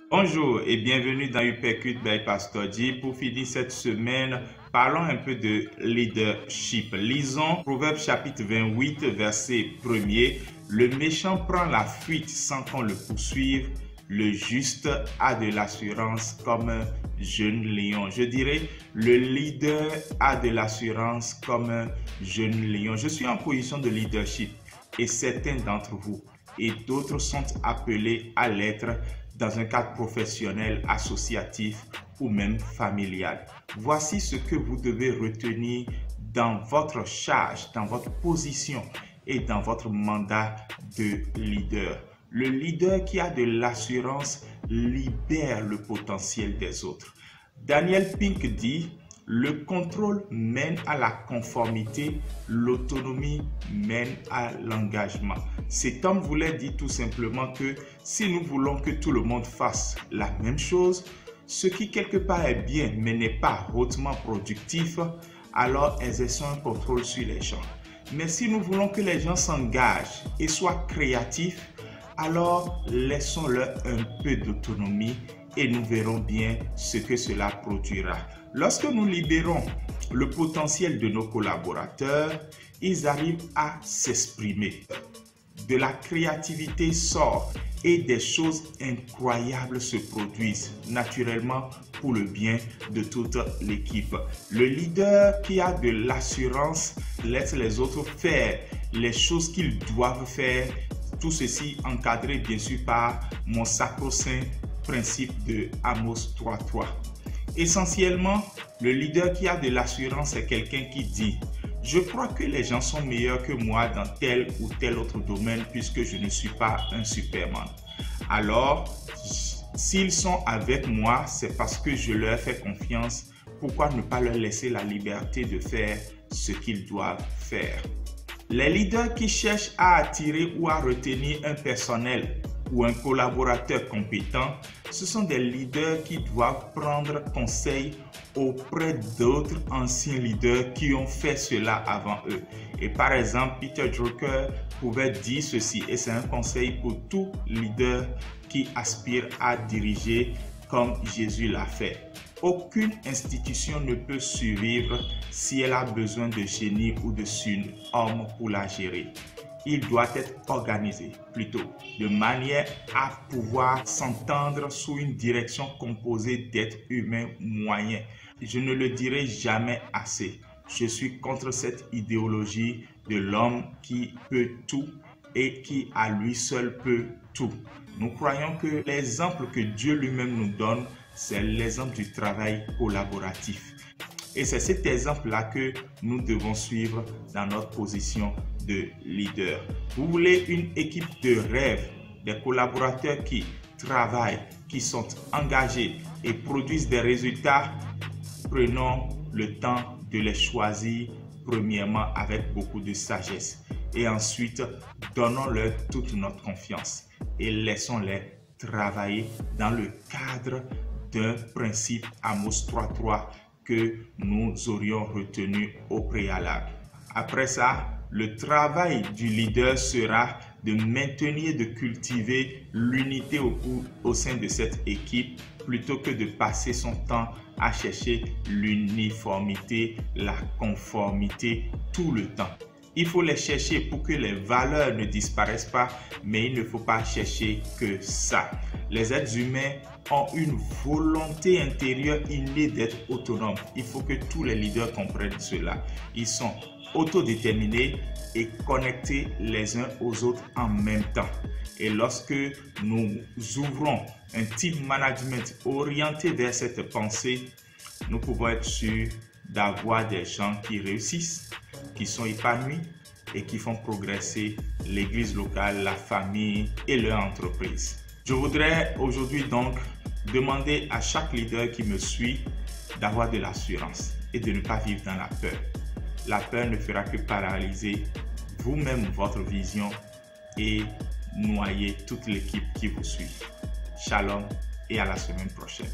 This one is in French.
Bonjour et bienvenue dans Uppercut by Pastor G. Pour finir cette semaine, parlons un peu de leadership. Lisons Proverbes chapitre 28, verset 1er. Le méchant prend la fuite sans qu'on le poursuive. Le juste a de l'assurance comme un jeune lion. Je dirais, le leader a de l'assurance comme un jeune lion. Je suis en position de leadership et certains d'entre vous et d'autres sont appelés à l'être dans un cadre professionnel, associatif ou même familial. Voici ce que vous devez retenir dans votre charge, dans votre position et dans votre mandat de leader. Le leader qui a de l'assurance libère le potentiel des autres. Daniel Pink dit: le contrôle mène à la conformité, l'autonomie mène à l'engagement. Cet homme voulait dire tout simplement que si nous voulons que tout le monde fasse la même chose, ce qui quelque part est bien mais n'est pas hautement productif, alors exerçons un contrôle sur les gens. Mais si nous voulons que les gens s'engagent et soient créatifs, alors laissons-leur un peu d'autonomie et nous verrons bien ce que cela produira. Lorsque nous libérons le potentiel de nos collaborateurs, ils arrivent à s'exprimer. De la créativité sort et des choses incroyables se produisent naturellement pour le bien de toute l'équipe. Le leader qui a de l'assurance laisse les autres faire les choses qu'ils doivent faire. Tout ceci encadré bien sûr par mon sacro-saint principe de Amos 3.3. Essentiellement, le leader qui a de l'assurance est quelqu'un qui dit: je crois que les gens sont meilleurs que moi dans tel ou tel autre domaine puisque je ne suis pas un Superman. Alors, s'ils sont avec moi, c'est parce que je leur fais confiance. Pourquoi ne pas leur laisser la liberté de faire ce qu'ils doivent faire? Les leaders qui cherchent à attirer ou à retenir un personnel ou un collaborateur compétent, ce sont des leaders qui doivent prendre conseil auprès d'autres anciens leaders qui ont fait cela avant eux. Et par exemple, Peter Drucker pouvait dire ceci, et c'est un conseil pour tout leader qui aspire à diriger comme Jésus l'a fait. Aucune institution ne peut survivre si elle a besoin de génie ou de surhomme pour la gérer. Il doit être organisé plutôt de manière à pouvoir s'entendre sous une direction composée d'êtres humains moyens. Je ne le dirai jamais assez. Je suis contre cette idéologie de l'homme qui peut tout et qui à lui seul peut tout. Nous croyons que l'exemple que Dieu lui-même nous donne, c'est l'exemple du travail collaboratif. Et c'est cet exemple-là que nous devons suivre dans notre position de leader. Vous voulez une équipe de rêve, des collaborateurs qui travaillent, qui sont engagés et produisent des résultats? Prenons le temps de les choisir premièrement avec beaucoup de sagesse et ensuite donnons-leur toute notre confiance et laissons-les travailler dans le cadre d'un principe Amos 3.3 que nous aurions retenu au préalable. Après ça, le travail du leader sera de maintenir et de cultiver l'unité au sein de cette équipe plutôt que de passer son temps à chercher l'uniformité, la conformité tout le temps. Il faut les chercher pour que les valeurs ne disparaissent pas, mais il ne faut pas chercher que ça. Les êtres humains ont une volonté intérieure innée d'être autonomes. Il faut que tous les leaders comprennent cela. Ils sont autodéterminés et connectés les uns aux autres en même temps. Et lorsque nous ouvrons un team management orienté vers cette pensée, nous pouvons être sûrs d'avoir des gens qui réussissent, qui sont épanouis et qui font progresser l'église locale, la famille et leur entreprise. Je voudrais aujourd'hui donc demander à chaque leader qui me suit d'avoir de l'assurance et de ne pas vivre dans la peur. La peur ne fera que paralyser vous-même votre vision et noyer toute l'équipe qui vous suit. Shalom et à la semaine prochaine.